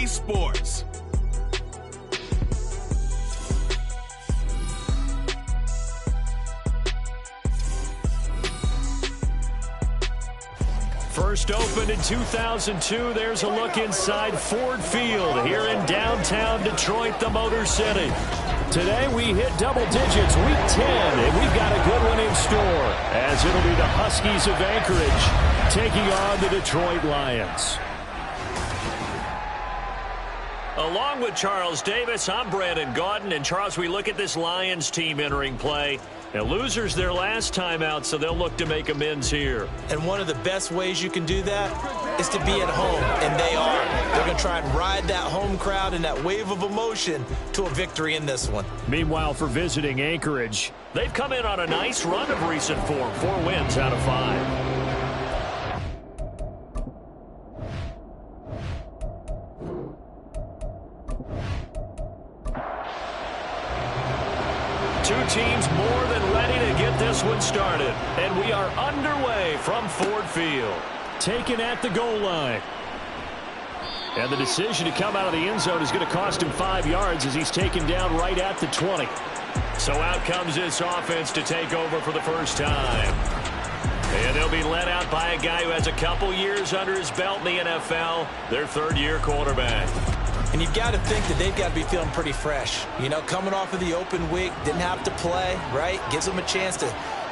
Sports. First opened in 2002, there's a look inside Ford Field here in downtown Detroit, the Motor City. Today we hit double digits, week 10, and we've got a good one in store, as it'll be the Huskies of Anchorage taking on the Detroit Lions. Along with Charles Davis, I'm Brandon Gaudin. And Charles, we look at this Lions team entering play. Now, losers their last time out, so they'll look to make amends here. And one of the best ways you can do that is to be at home, and they are. They're going to try and ride that home crowd and that wave of emotion to a victory in this one. Meanwhile, for visiting Anchorage, they've come in on a nice run of recent form, 4 wins out of 5. Two teams more than ready to get this one started. And we are underway from Ford Field. Taken at the goal line. And the decision to come out of the end zone is going to cost him 5 yards as he's taken down right at the 20. So out comes this offense to take over for the first time. And they'll be led out by a guy who has a couple years under his belt in the NFL, their third-year quarterback. And you've got to think that they've got to be feeling pretty fresh. You know, coming off of the open week, didn't have to play, right? Gives them a chance to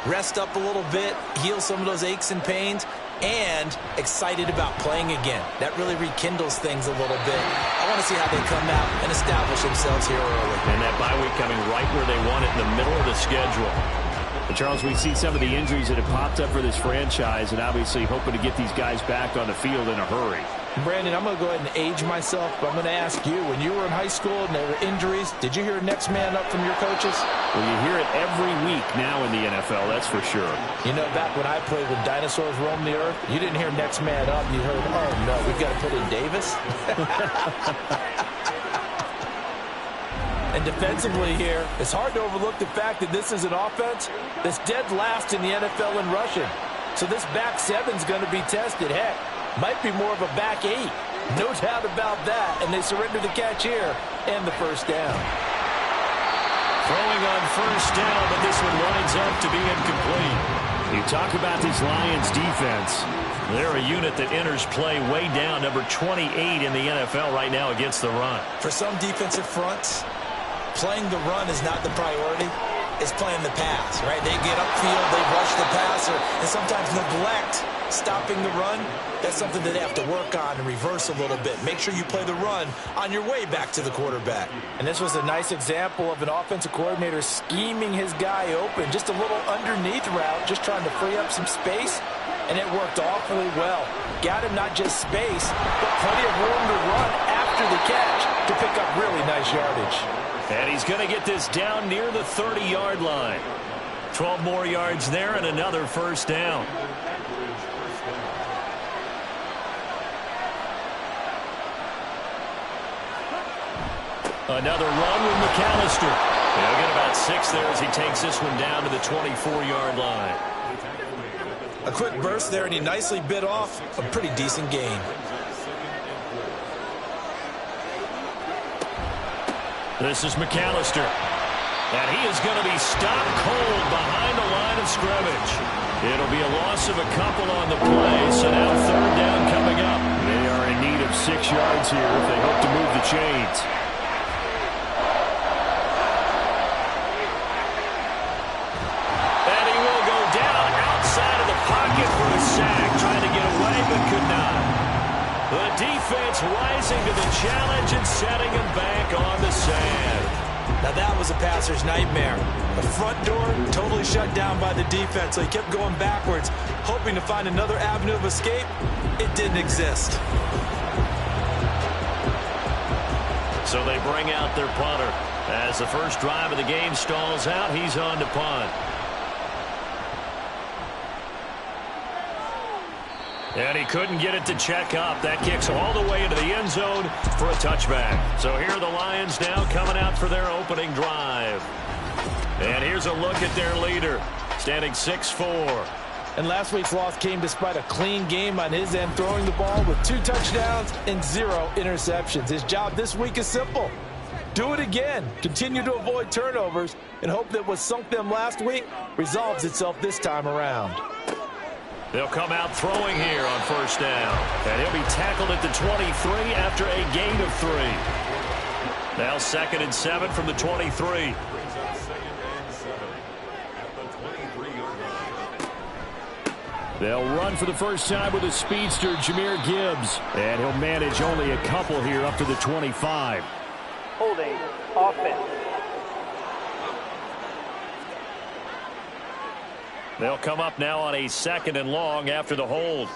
rest up a little bit, heal some of those aches and pains, and excited about playing again. That really rekindles things a little bit. I want to see how they come out and establish themselves here early. And that bye week coming right where they want it, in the middle of the schedule. But Charles, we've seen some of the injuries that have popped up for this franchise, and obviously hoping to get these guys back on the field in a hurry. Brandon, I'm going to go ahead and age myself, but I'm going to ask you, when you were in high school and there were injuries, did you hear next man up from your coaches? Well, you hear it every week now in the NFL, that's for sure. You know, back when I played when dinosaurs roamed the earth, you didn't hear next man up. You heard, oh, no, we've got to put in Davis. And defensively here, it's hard to overlook the fact that this is an offense that's dead last in the NFL in rushing. So this back seven's going to be tested. Heck, might be more of a back 8. No doubt about that. And they surrender the catch here and the first down. Throwing on first down, but this one winds up to be incomplete. You talk about this Lions defense. They're a unit that enters play way down, number 28 in the NFL right now against the run. For some defensive fronts, playing the run is not the priority. It's playing the pass, right? They get upfield, they rush the passer, and sometimes neglect stopping the run. That's something that they have to work on and reverse a little bit. Make sure you play the run on your way back to the quarterback. And this was a nice example of an offensive coordinator scheming his guy open. Just a little underneath route, just trying to free up some space, and it worked awfully well. Got him not just space, but plenty of room to run after the catch to pick up really nice yardage. And he's going to get this down near the 30-yard line. 12 more yards there and another first down. Another run with McAllister. He'll get about 6 there as he takes this one down to the 24-yard line. A quick burst there, and he nicely bit off a pretty decent gain. This is McAllister. And he is going to be stopped cold behind the line of scrimmage. It'll be a loss of a couple on the play, so now third down coming up. They are in need of 6 yards here if they hope to move the chains. And he will go down outside of the pocket for a sack, trying to get away but could not. The defense rising to the challenge and setting him back on the sand. Now that was a passer's nightmare. The front door totally shut down by the defense, so he kept going backwards, hoping to find another avenue of escape. It didn't exist. So they bring out their punter. As the first drive of the game stalls out, he's on to punt. And he couldn't get it to check up. That kicks all the way into the end zone for a touchback. So here are the Lions now coming out for their opening drive. And here's a look at their leader, standing 6'4". And last week's loss came despite a clean game on his end, throwing the ball with 2 touchdowns and 0 interceptions. His job this week is simple. Do it again. Continue to avoid turnovers and hope that what sunk them last week resolves itself this time around. They'll come out throwing here on first down. And he'll be tackled at the 23 after a gain of 3. Now 2nd and 7 from the 23. They'll run for the first time with a speedster, Jahmyr Gibbs. And he'll manage only a couple here up to the 25. Holding offense. They'll come up now on a 2nd and long after the hold.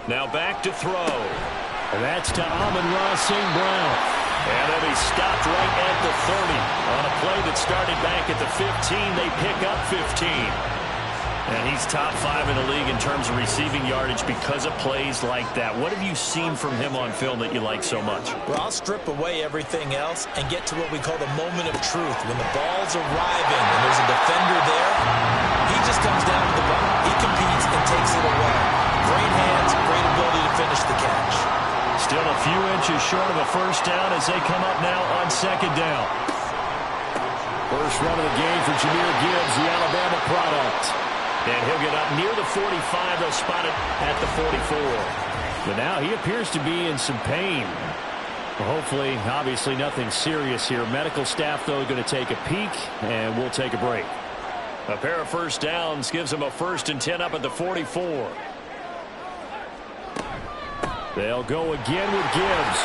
Now back to throw. And that's to Amon-Ra St. Brown. And they'll be stopped right at the 30. On a play that started back at the 15, they pick up 15. And he's top 5 in the league in terms of receiving yardage because of plays like that. What have you seen from him on film that you like so much? Well, I'll strip away everything else and get to what we call the moment of truth. When the ball's arriving and there's a defender there, he just comes down to the ball. He competes and takes it away. Great hands, great ability to finish the catch. Still a few inches short of a first down as they come up now on 2nd down. First run of the game for Jahmyr Gibbs, the Alabama product. And he'll get up near the 45. They'll spot it at the 44. But now he appears to be in some pain. Well, hopefully, obviously nothing serious here. Medical staff, though, going to take a peek, and we'll take a break. A pair of first downs gives them a 1st and 10 up at the 44. They'll go again with Gibbs.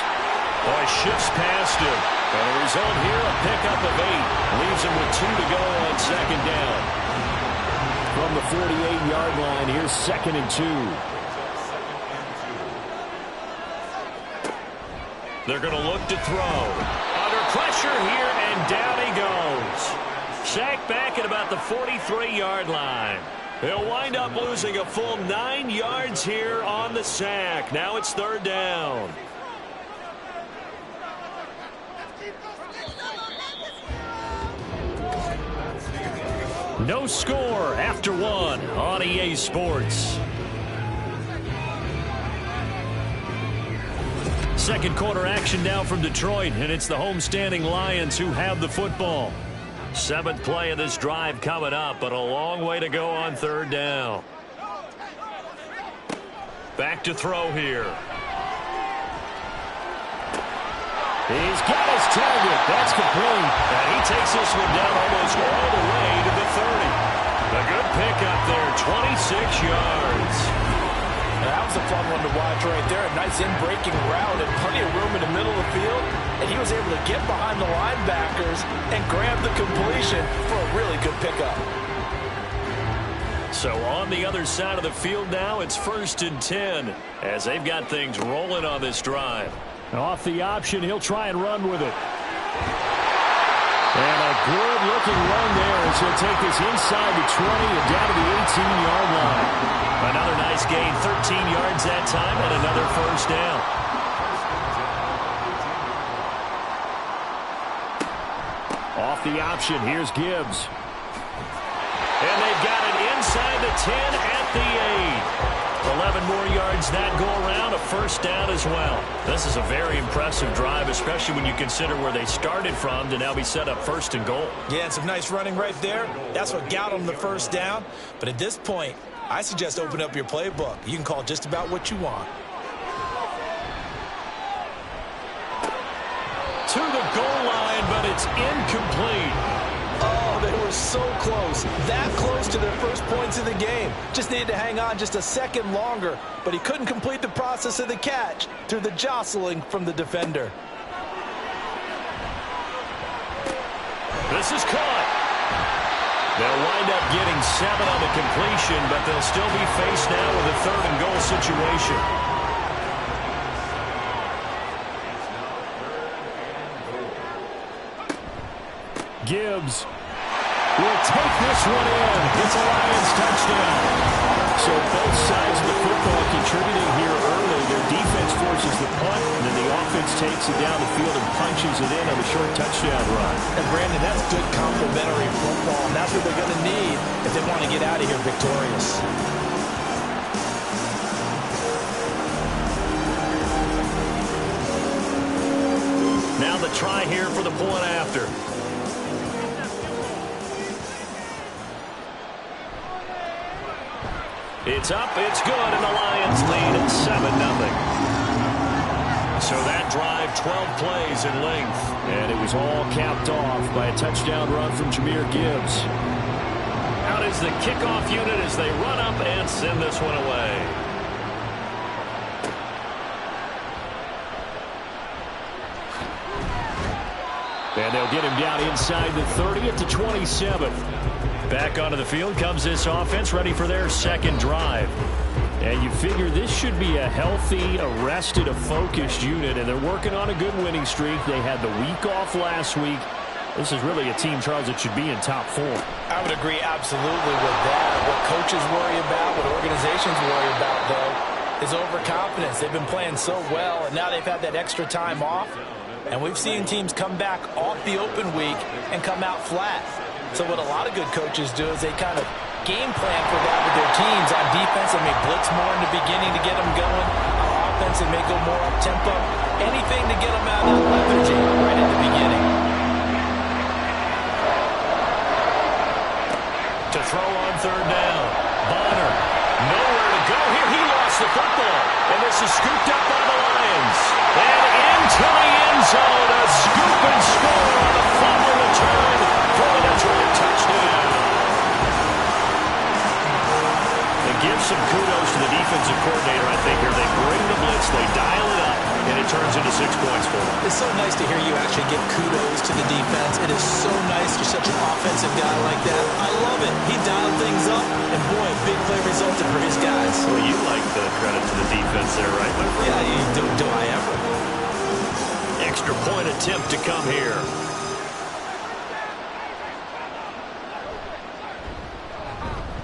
Boy, shifts past him. And the result here, a pickup of 8. Leaves him with 2 to go on 2nd down. From the 48-yard line, here's 2nd and 2. They're going to look to throw. Under pressure here, and down he goes. Sacked back at about the 43-yard line. They'll wind up losing a full 9 yards here on the sack. Now it's 3rd down. No score after 1 on EA Sports. Second quarter action now from Detroit, and it's the homestanding Lions who have the football. 7th play of this drive coming up, but a long way to go on 3rd down. Back to throw here. He's got his target. That's complete. And he takes this one down almost all the way to the 30. A good pickup there, 26 yards. That was a fun one to watch right there. A nice in-breaking route and plenty of room in the middle of the field. And he was able to get behind the linebackers and grab the completion for a really good pickup. So on the other side of the field now, it's 1st and 10 as they've got things rolling on this drive. Off the option, he'll try and run with it. And a good-looking run there as he'll take this inside the 20 and down to the 18-yard line. Another nice gain, 13 yards that time, and another 1st down. Off the option, here's Gibbs. And they've got it inside the 10 at the 8. 11 more yards that go around, a 1st down as well. This is a very impressive drive, especially when you consider where they started from to now be set up 1st and goal. Yeah, and some nice running right there. That's what got them the 1st down. But at this point, I suggest open up your playbook. You can call just about what you want. To the goal line, but it's incomplete. Oh, they were so close. That close to their first points of the game. Just needed to hang on just a second longer, but he couldn't complete the process of the catch through the jostling from the defender. This is caught. They'll wind up getting 7 on the completion, but they'll still be faced now with a 3rd and goal situation. Gibbs will take this one in. It's a Lions touchdown. So both sides of the football contributing here early. Their defense forces the punt, and then the offense takes it down the field and punches it in on the short touchdown run. And Brandon, that's good complementary football, and that's what they're going to need if they want to get out of here victorious. Now the try here for the point after. It's up, it's good, and the Lions lead at 7-0. So that drive, 12 plays in length. And it was all capped off by a touchdown run from Jahmyr Gibbs. Out is the kickoff unit as they run up and send this one away. And they'll get him down inside the 30 at the 27. Back onto the field comes this offense, ready for their second drive. And you figure this should be a healthy, a rested, a focused unit, and they're working on a good winning streak. They had the week off last week. This is really a team, Charles, that should be in top 4. I would agree absolutely with that. What coaches worry about, what organizations worry about, though, is overconfidence. They've been playing so well, and now they've had that extra time off. And we've seen teams come back off the open week and come out flat. So what a lot of good coaches do is they kind of game plan for that with their teams. On defense, they may blitz more in the beginning to get them going. On offense, they may go more up-tempo. Anything to get them out of that lethargy right at the beginning. To throw on third down. Bonner, nowhere to go here. He lost the football. And this is scooped up by the Lions. And into the end zone. A scoop and score on the fumble return for the Detroit touchdown. And give some kudos to the defensive coordinator, I think, here. They bring the blitz, they dial it up, and it turns into 6 points for them. It's so nice to hear you actually give kudos to the defense. It is so nice you're such an offensive guy like that. I love it. He dialed things up, and boy, a big play resulted for his guys. Well, you like the credit to the defense there, right, my friend? Yeah, do I ever. Extra point attempt to come here.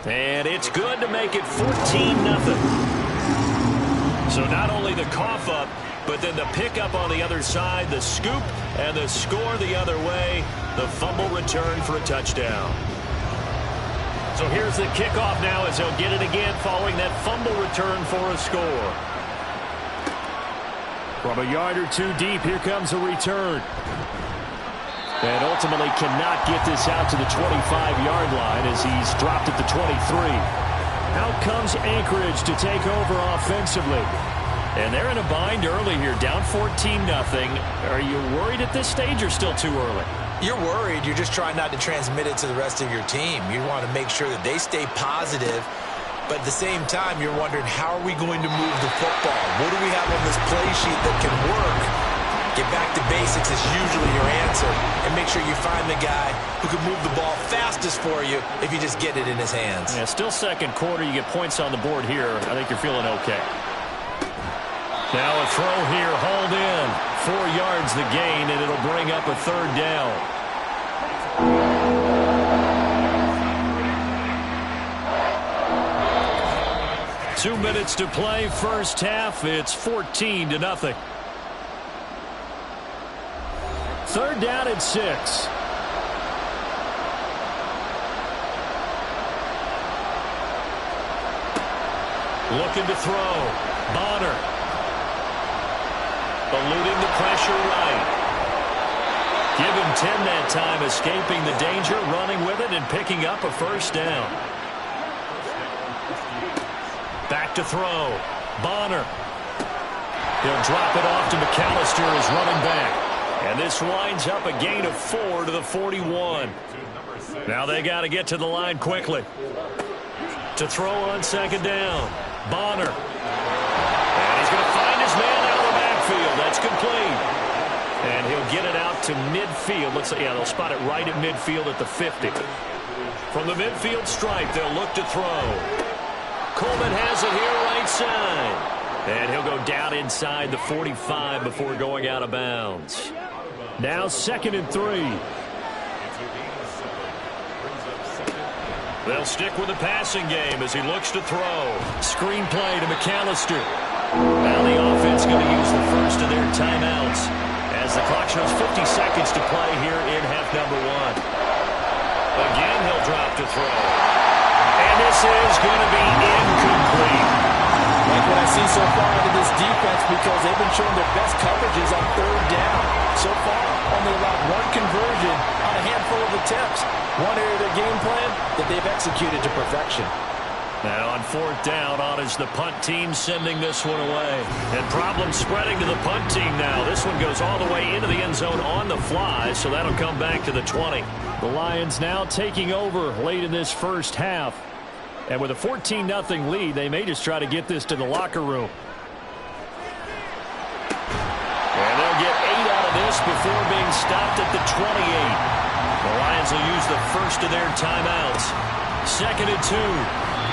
And it's good to make it 14-0. So not only the cough up, but then the pickup on the other side, the scoop, and the score the other way, the fumble return for a touchdown. So here's the kickoff now as he'll get it again following that fumble return for a score. From a yard or two deep, here comes a return. And ultimately cannot get this out to the 25-yard line as he's dropped at the 23. Out comes Anchorage to take over offensively. And they're in a bind early here, down 14-0. Are you worried at this stage or still too early? You're worried. You're just trying not to transmit it to the rest of your team. You want to make sure that they stay positive. But at the same time, you're wondering, how are we going to move the football? What do we have on this play sheet that can work? Get back to basics is usually your answer. And make sure you find the guy who can move the ball fastest for you if you just get it in his hands. Yeah, still second quarter. You get points on the board here. I think you're feeling okay. Now a throw here, hauled in. 4 yards the gain, and it'll bring up a third down. Two minutes to play, first half. It's 14-0. Third down at 6. Looking to throw. Bonner. Eluding the pressure right. Give him 10 that time, escaping the danger, running with it, and picking up a first down. Back to throw. Bonner. He'll drop it off to McAllister as running back. And this winds up a gain of 4 to the 41. Now they got to get to the line quickly. To throw on second down. Bonner. And he's going to find his man out of the backfield. That's complete. And he'll get it out to midfield. Looks like, yeah, they'll spot it right at midfield at the 50. From the midfield stripe, they'll look to throw. Coleman has it here right side. And he'll go down inside the 45 before going out of bounds. Now 2nd and 3. They'll stick with the passing game as he looks to throw. Screen play to McAllister. Now the offense going to use the first of their timeouts as the clock shows 50 seconds to play here in half number one. Again, he'll drop to throw. And this is going to be incomplete. Like what I see so far out of this defense, because they've been showing their best coverages on third down. So far, only allowed one conversion on a handful of attempts. One area of their game plan that they've executed to perfection. Now on fourth down, on is the punt team sending this one away. And problem spreading to the punt team now. This one goes all the way into the end zone on the fly, so that'll come back to the 20. The Lions now taking over late in this first half. And with a 14-0 lead, they may just try to get this to the locker room. And they'll get 8 out of this before being stopped at the 28. The Lions will use the first of their timeouts. 2nd and 2.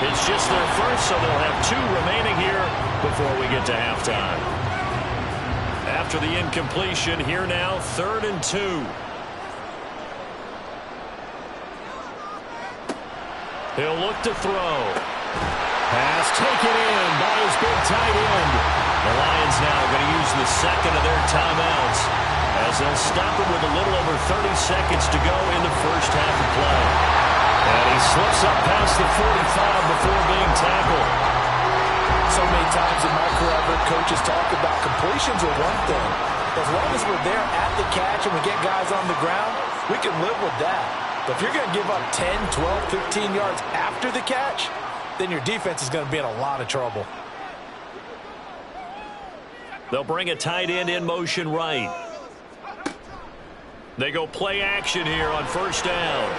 It's just their first, so they'll have 2 remaining here before we get to halftime. After the incompletion, here now, 3rd and 2. He'll look to throw. Pass taken in by his big tight end. The Lions now going to use the second of their timeouts as they'll stop him with a little over 30 seconds to go in the first half of play. And he slips up past the 45 before being tackled. So many times in my career, I've heard coaches talk about completions are one thing. As long as we're there at the catch and we get guys on the ground, we can live with that. But if you're going to give up 10, 12, 15 yards after the catch, then your defense is going to be in a lot of trouble. They'll bring a tight end in motion right. They go play action here on first down.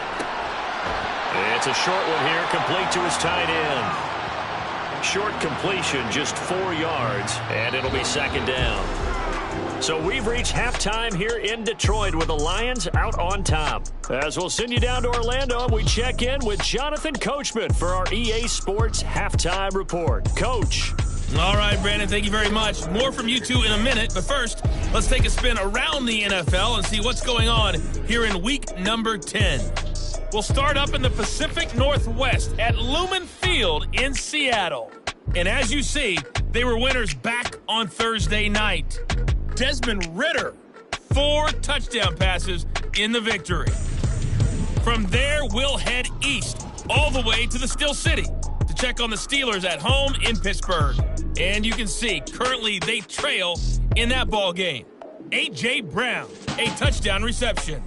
It's a short one here, complete to his tight end. Short completion, just 4 yards, and it'll be 2nd down. So we've reached halftime here in Detroit with the Lions out on top. As we'll send you down to Orlando, and we check in with Jonathan Coachman for our EA Sports Halftime Report. Coach. All right, Brandon, thank you very much. More from you two in a minute, but first, let's take a spin around the NFL and see what's going on here in week number 10. We'll start up in the Pacific Northwest at Lumen Field in Seattle. And as you see, they were winners back on Thursday night. Desmond Ridder, 4 touchdown passes in the victory. From there, we'll head east all the way to the Steel City to check on the Steelers at home in Pittsburgh. And you can see, currently they trail in that ball game. A.J. Brown, a touchdown reception.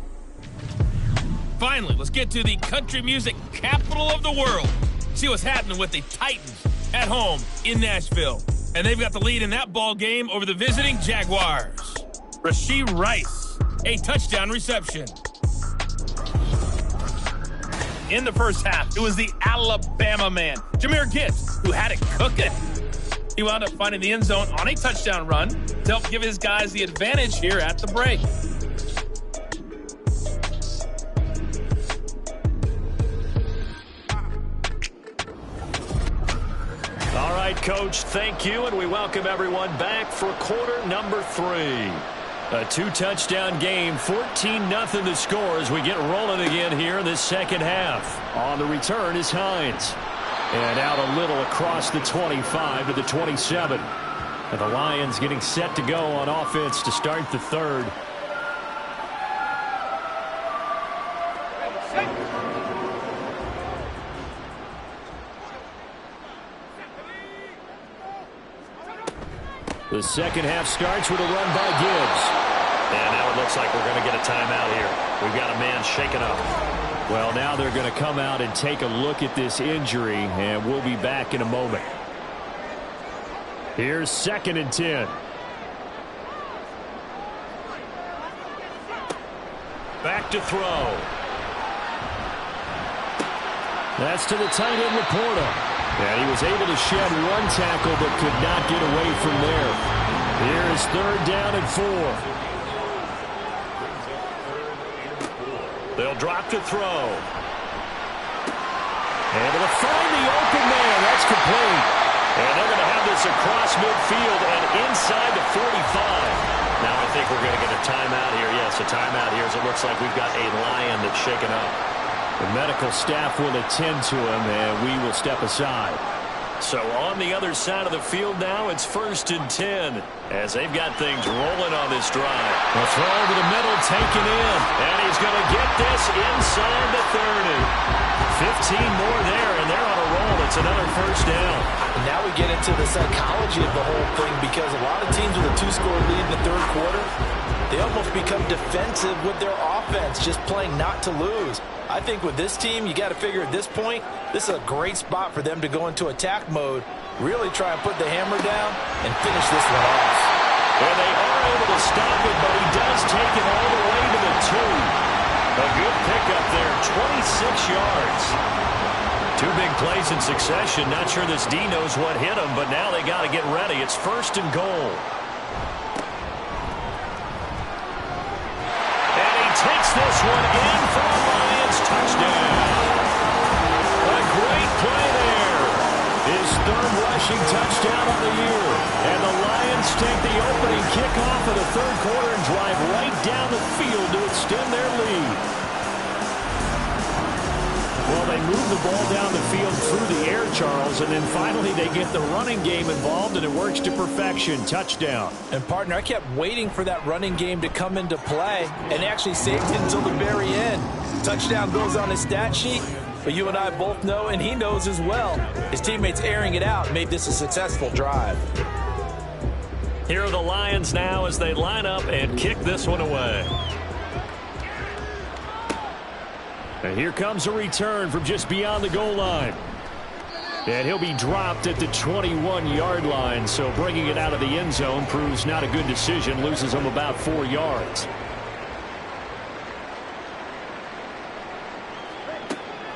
Finally, let's get to the country music capital of the world. See what's happening with the Titans at home in Nashville. And they've got the lead in that ball game over the visiting Jaguars. Rashee Rice, a touchdown reception. In the first half, it was the Alabama man, Jahmyr Gibbs, who had it cooking. He wound up finding the end zone on a touchdown run to help give his guys the advantage here at the break. All right, Coach, thank you, and we welcome everyone back for quarter number 3. A 2-touchdown game, 14-0 the score as we get rolling again here in this second half. On the return is Hines. And out a little across the 25 to the 27. And the Lions getting set to go on offense to start the third. The second half starts with a run by Gibbs. And now it looks like we're going to get a timeout here. We've got a man shaken up. Well, now they're going to come out and take a look at this injury, and we'll be back in a moment. Here's 2nd and 10. Back to throw. That's to the tight end, Laporta. And he was able to shed 1 tackle but could not get away from there. Here is 3rd down and 4. They'll drop to throw. Able to find the open man. That's complete. And they're going to have this across midfield and inside the 45. Now I think we're going to get a timeout here. Yes, a timeout here as it looks like we've got a Lion that's shaken up. The medical staff will attend to him, and we will step aside. So on the other side of the field now, it's 1st and 10 as they've got things rolling on this drive. The throw to the middle taken in, and he's going to get this inside the 30. 15 more there, and they're on a roll. It's another 1st down. And now we get into the psychology of the whole thing, because a lot of teams with a 2-score lead in the 3rd quarter, they almost become defensive with their offense, just playing not to lose. I think with this team, you got to figure at this point, this is a great spot for them to go into attack mode, really try and put the hammer down and finish this one off. And they are able to stop it, but he does take it all the way to the 2. A good pickup there, 26 yards. 2 big plays in succession. Not sure this D knows what hit him, but now they got to get ready. It's 1st and goal. And he takes this one in for a Lions touchdown. A great play there. His 3rd rushing touchdown of the year. And the Lions take the opening kickoff of the 3rd quarter and drive right down the field to extend their lead. Well, they move the ball down the field through the air, Charles, and then finally they get the running game involved, and it works to perfection. Touchdown. And, partner, I kept waiting for that running game to come into play and actually saved it until the very end. Touchdown goes on his stat sheet, but you and I both know, and he knows as well, his teammates airing it out made this a successful drive. Here are the Lions now as they line up and kick this one away. And here comes a return from just beyond the goal line. And he'll be dropped at the 21-yard line, so bringing it out of the end zone proves not a good decision, loses him about 4 yards.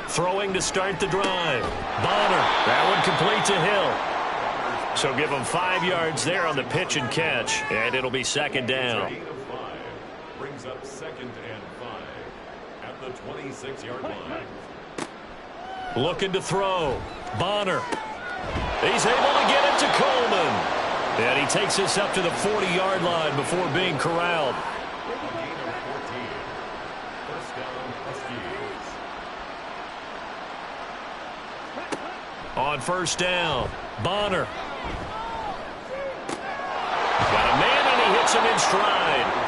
Throwing to start the drive. Bonner, that one complete to Hill. So give him 5 yards there on the pitch and catch, and it'll be 2nd down. Brings up 2nd and 5 at the 26-yard line. Looking to throw. Bonner. He's able to get it to Coleman. And he takes us up to the 40-yard line before being corralled. Gain of 14. 1st down, Huskies. On 1st down, Bonner. Got a man, and he hits him in stride.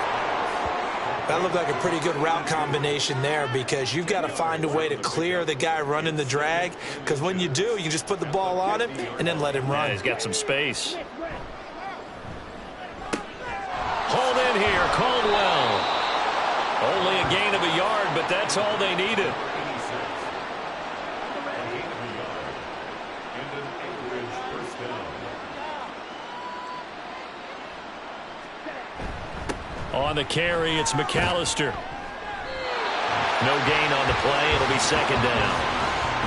That looked like a pretty good route combination there, because you've got to find a way to clear the guy running the drag, because when you do, you just put the ball on him and then let him run. Yeah, he's got some space. Hold in here, Caldwell. Only a gain of a yard, but that's all they needed. On the carry, it's McAllister. No gain on the play. It'll be 2nd down.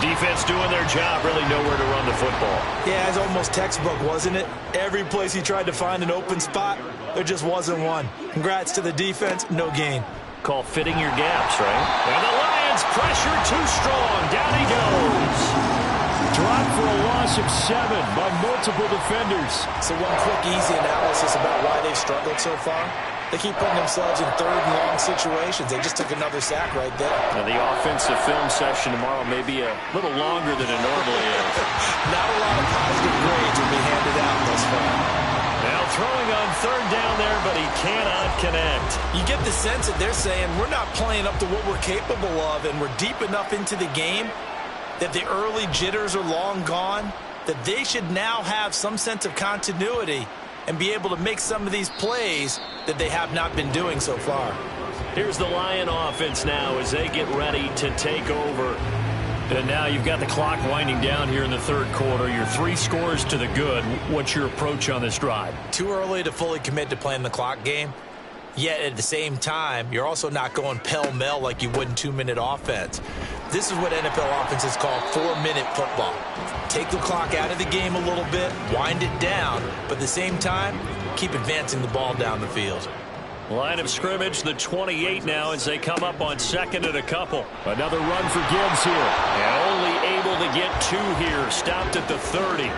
Defense doing their job, really nowhere to run the football. Yeah, it's almost textbook, wasn't it? Every place he tried to find an open spot, there just wasn't one. Congrats to the defense, no gain. Call fitting your gaps, right? And the Lions pressure too strong. Down he goes. Dropped for a loss of 7 by multiple defenders. So one quick, easy analysis about why they've struggled so far. They keep putting themselves in 3rd and long situations. They just took another sack right there. Now the offensive film session tomorrow may be a little longer than it normally is. Not a lot of positive grades will be handed out thus far. Now throwing on 3rd down there, but he cannot connect. You get the sense that they're saying we're not playing up to what we're capable of, and we're deep enough into the game that the early jitters are long gone, that they should now have some sense of continuity and be able to make some of these plays that they have not been doing so far. Here's the Lion offense now as they get ready to take over. And now you've got the clock winding down here in the 3rd quarter. You're 3 scores to the good. What's your approach on this drive? Too early to fully commit to playing the clock game. Yet at the same time, you're also not going pell-mell like you would in 2-minute offense. This is what NFL offenses call 4-minute football. Take the clock out of the game a little bit, wind it down, but at the same time, keep advancing the ball down the field. Line of scrimmage, the 28 now as they come up on 2nd and a couple. Another run for Gibbs here. And only able to get 2 here, stopped at the 30.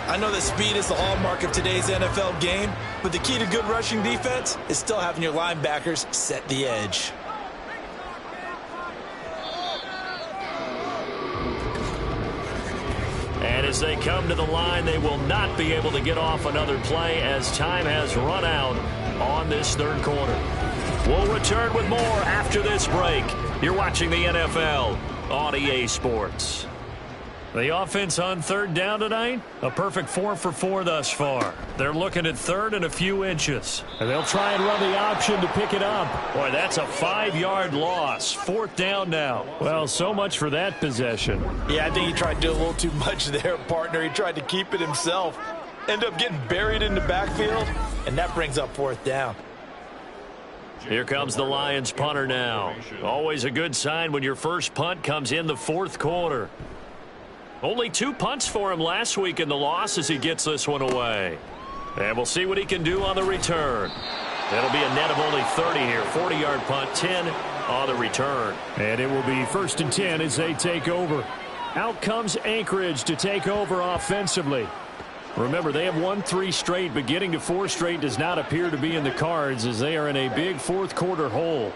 I know that speed is the hallmark of today's NFL game, but the key to good rushing defense is still having your linebackers set the edge. And as As they come to the line, they will not be able to get off another play as time has run out on this third quarter. We'll return with more after this break. You're watching the NFL on EA Sports. The offense on third down tonight, a perfect 4 for 4 thus far. They're looking at third and a few inches. And they'll try and run the option to pick it up. Boy, that's a 5-yard loss. 4th down now. Well, so much for that possession. Yeah, I think he tried to do a little too much there, partner. He tried to keep it himself. End up getting buried in the backfield, and that brings up 4th down. Here comes the Lions punter now. Always a good sign when your first punt comes in the 4th quarter. Only 2 punts for him last week in the loss as he gets this one away. And we'll see what he can do on the return. That'll be a net of only 30 here. 40-yard punt, 10 on the return. And it will be 1st and 10 as they take over. Out comes Anchorage to take over offensively. Remember, they have won 3 straight, but getting to 4 straight does not appear to be in the cards as they are in a big 4th quarter hole.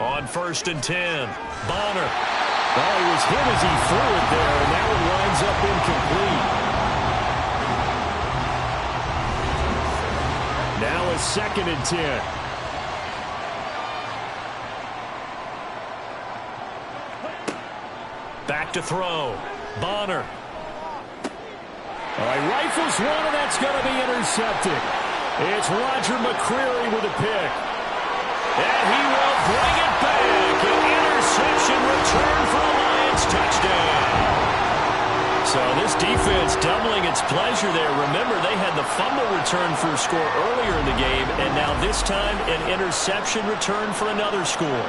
On 1st and 10, Bonner. Well, he was hit as he threw it there, and that one winds up incomplete. Now a 2nd and 10. Back to throw. Bonner. All right, rifles one, and that's going to be intercepted. It's Roger McCreary with a pick. And he will bring it back. An interception return for a Lions touchdown. So this defense doubling its pleasure there. Remember, they had the fumble return for a score earlier in the game, and now this time an interception return for another score.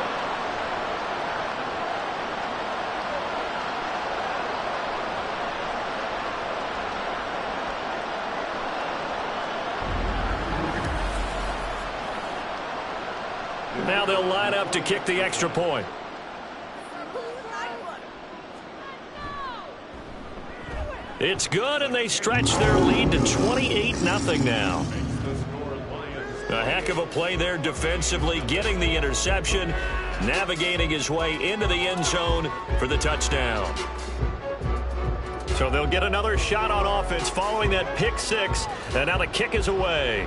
Now they'll line up to kick the extra point. It's good, and they stretch their lead to 28-0 now. A heck of a play there defensively, getting the interception, navigating his way into the end zone for the touchdown. So they'll get another shot on offense following that pick 6, and now the kick is away.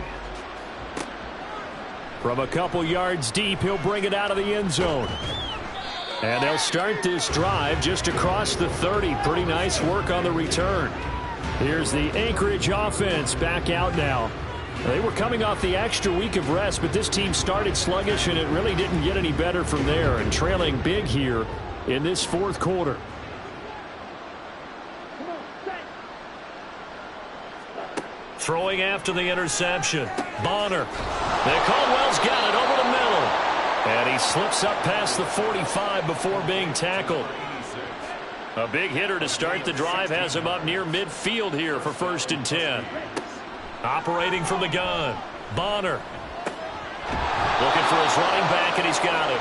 From a couple yards deep, he'll bring it out of the end zone. And they'll start this drive just across the 30. Pretty nice work on the return. Here's the Anchorage offense back out now. They were coming off the extra week of rest, but this team started sluggish, and it really didn't get any better from there, and trailing big here in this 4th quarter. Throwing after the interception. Bonner. Caldwell's got it over the middle. And he slips up past the 45 before being tackled. A big hitter to start the drive has him up near midfield here for 1st and 10. Operating from the gun. Bonner. Looking for his running back, and he's got it.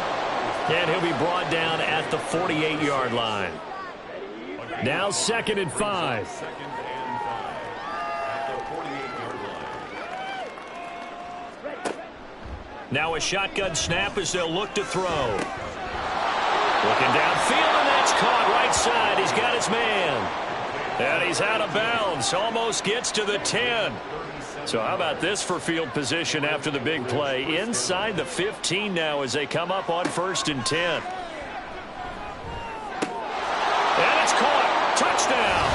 And he'll be brought down at the 48-yard line. Now 2nd and 5. Now a shotgun snap as they'll look to throw. Looking downfield, and that's caught right side. He's got his man. And he's out of bounds. Almost gets to the 10. So how about this for field position after the big play? Inside the 15 now as they come up on 1st and 10. And it's caught. Touchdown.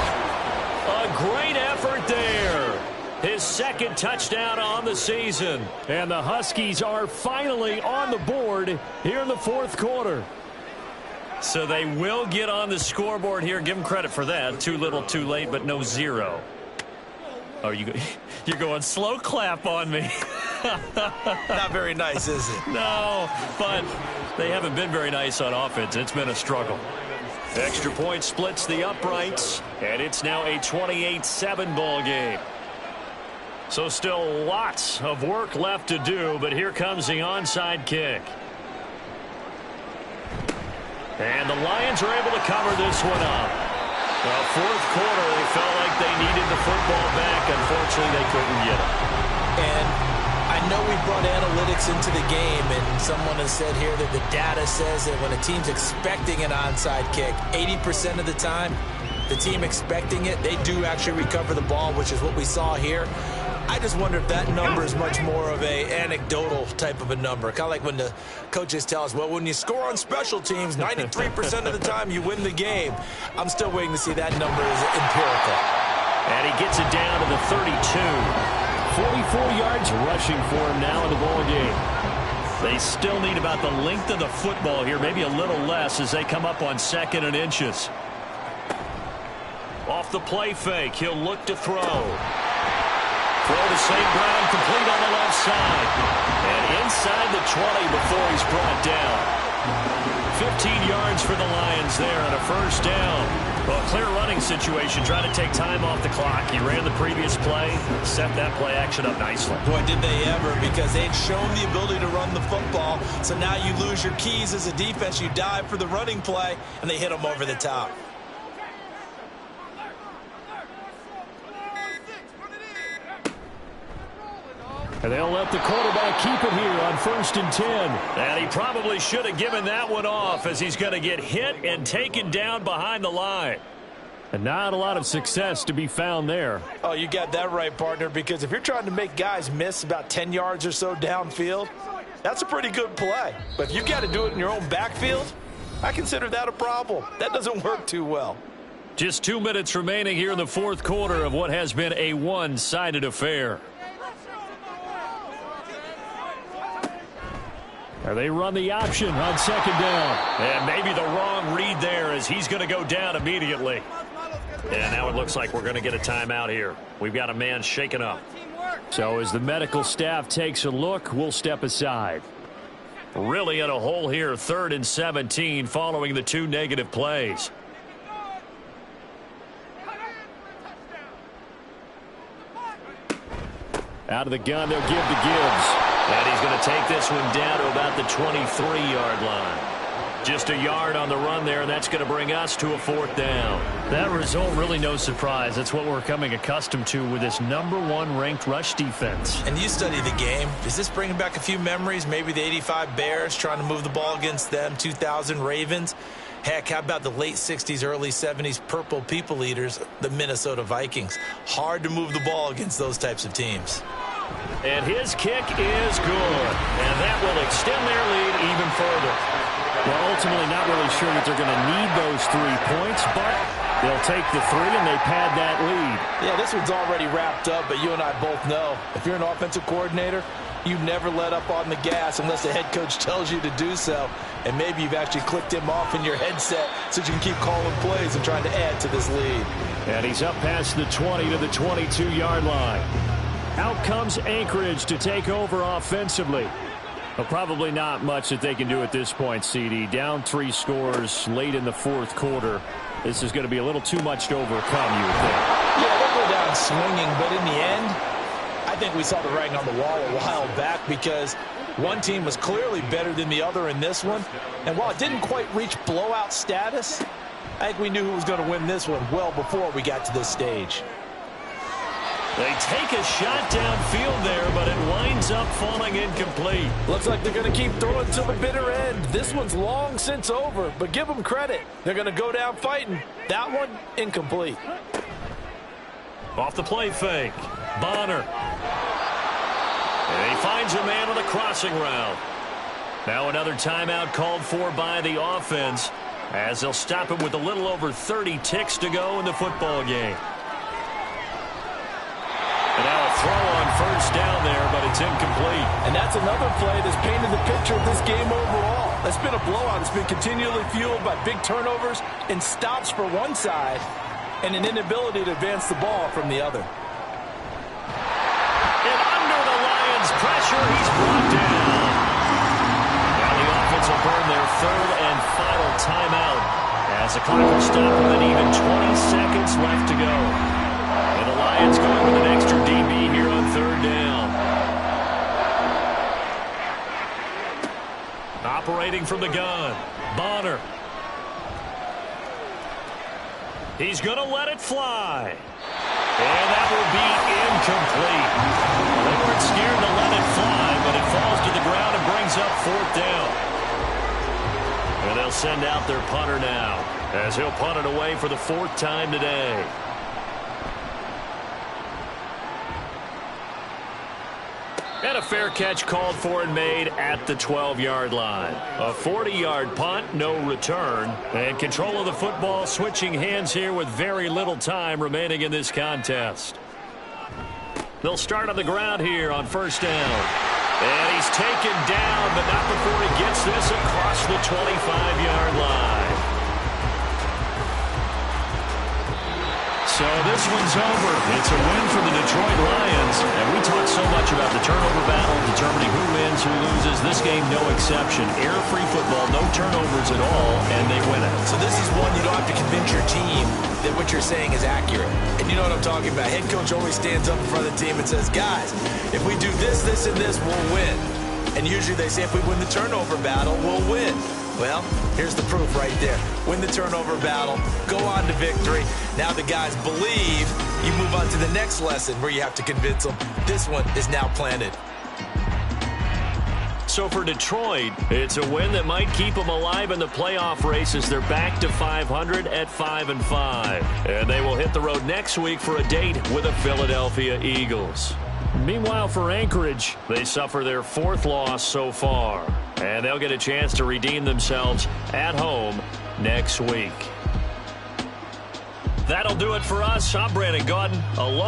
A great effort there. His 2nd touchdown on the season. And the Huskies are finally on the board here in the 4th quarter. So they will get on the scoreboard here. Give them credit for that. Too little, too late, but no 0. Oh, you're going slow clap on me. Not very nice, is it? No, but they haven't been very nice on offense. It's been a struggle. Extra point splits the uprights, and it's now a 28-7 ball game. So still lots of work left to do, but here comes the onside kick. And the Lions are able to cover this one up. Well, 4th quarter, they felt like they needed the football back. Unfortunately, they couldn't get it. And I know we brought analytics into the game, and someone has said here that the data says that when a team's expecting an onside kick, 80% of the time, the team expecting it, they do actually recover the ball, which is what we saw here. I just wonder if that number is much more of a anecdotal type of a number. Kind of like when the coaches tell us, well, when you score on special teams, 93% of the time you win the game. I'm still waiting to see that number is empirical. And he gets it down to the 32. 44 yards rushing for him now in the ball game. They still need about the length of the football here, maybe a little less as they come up on 2nd and inches. Off the play fake, he'll look to throw. Throw to St. Brown, complete on the left side. And inside the 20 before he's brought down. 15 yards for the Lions there on a first down. Well, clear running situation, trying to take time off the clock. He ran the previous play, set that play action up nicely. Boy, did they ever, because they'd shown the ability to run the football. So now you lose your keys as a defense. You dive for the running play, and they hit them over the top. And they'll let the quarterback keep it here on 1st and 10. And he probably should have given that one off as he's going to get hit and taken down behind the line. And not a lot of success to be found there. Oh, you got that right, partner, because if you're trying to make guys miss about 10 yards or so downfield, that's a pretty good play. But if you got to do it in your own backfield, I consider that a problem. That doesn't work too well. Just 2 minutes remaining here in the 4th quarter of what has been a one-sided affair. They run the option on 2nd down. And maybe the wrong read there as he's going to go down immediately. And now it looks like we're going to get a timeout here. We've got a man shaken up. So as the medical staff takes a look, we'll step aside. Really in a hole here, 3rd and 17 following the 2 negative plays. Out of the gun, they'll give to Gibbs. And he's going to take this one down to about the 23-yard line. Just a yard on the run there, and that's going to bring us to a 4th down. That result, really no surprise. That's what we're coming accustomed to with this #1 ranked rush defense. And you study the game. Is this bringing back a few memories? Maybe the 85 Bears trying to move the ball against them, 2000 Ravens. Heck, how about the late 60s, early 70s Purple People Eaters, the Minnesota Vikings? Hard to move the ball against those types of teams. And his kick is good. And that will extend their lead even further. Well, ultimately not really sure that they're going to need those 3 points, but they'll take the 3 and they pad that lead. Yeah, this one's already wrapped up, but you and I both know if you're an offensive coordinator, you never let up on the gas unless the head coach tells you to do so. And maybe you've actually clicked him off in your headset so you can keep calling plays and trying to add to this lead. And he's up past the 20 to the 22-yard line. Out comes Anchorage to take over offensively. But probably not much that they can do at this point, CD. Down 3 scores late in the 4th quarter. This is going to be a little too much to overcome, you would think. Yeah, they'll go down swinging, but in the end, I think we saw the writing on the wall a while back because one team was clearly better than the other in this one. And while it didn't quite reach blowout status, I think we knew who was going to win this one well before we got to this stage. They take a shot downfield there, but it winds up falling incomplete. Looks like they're going to keep throwing till the bitter end. This one's long since over, but give them credit. They're going to go down fighting. That one, incomplete. Off the play fake. Bonner. And he finds a man with a crossing route. Now another timeout called for by the offense as they'll stop him with a little over 30 ticks to go in the football game. And now a throw on first down there, but it's incomplete. And that's another play that's painted the picture of this game overall. It's been a blowout. It's been continually fueled by big turnovers and stops for one side and an inability to advance the ball from the other. And under the Lions' pressure, he's brought down. Now the offense will burn their 3rd and final timeout as the clock will stop with an even 20 seconds left to go. And the Lions going with an extra DB here on 3rd down. Operating from the gun, Bonner. He's going to let it fly. And that will be incomplete. They weren't scared to let it fly, but it falls to the ground and brings up 4th down. And they'll send out their punter now. as he'll punt it away for the 4th time today. And a fair catch called for and made at the 12-yard line. A 40-yard punt, no return. And control of the football switching hands here with very little time remaining in this contest. They'll start on the ground here on 1st down. And he's taken down, but not before he gets this across the 25-yard line. So this one's over. It's a win for the Detroit Lions. And we talk so much about the turnover battle, determining who wins, who loses. This game, no exception. Error-free football, no turnovers at all, and they win it. So this is one you don't have to convince your team that what you're saying is accurate. And you know what I'm talking about. Head coach always stands up in front of the team and says, guys, if we do this, this, and this, we'll win. And usually they say if we win the turnover battle, we'll win. Well, here's the proof right there. Win the turnover battle, go on to victory. Now the guys believe. You move on to the next lesson where you have to convince them. This one is now planted. So for Detroit, it's a win that might keep them alive in the playoff races. They're back to 500 at 5-5. And they will hit the road next week for a date with the Philadelphia Eagles. Meanwhile, for Anchorage, they suffer their 4th loss so far. And they'll get a chance to redeem themselves at home next week. That'll do it for us. I'm Brandon Gaudin, along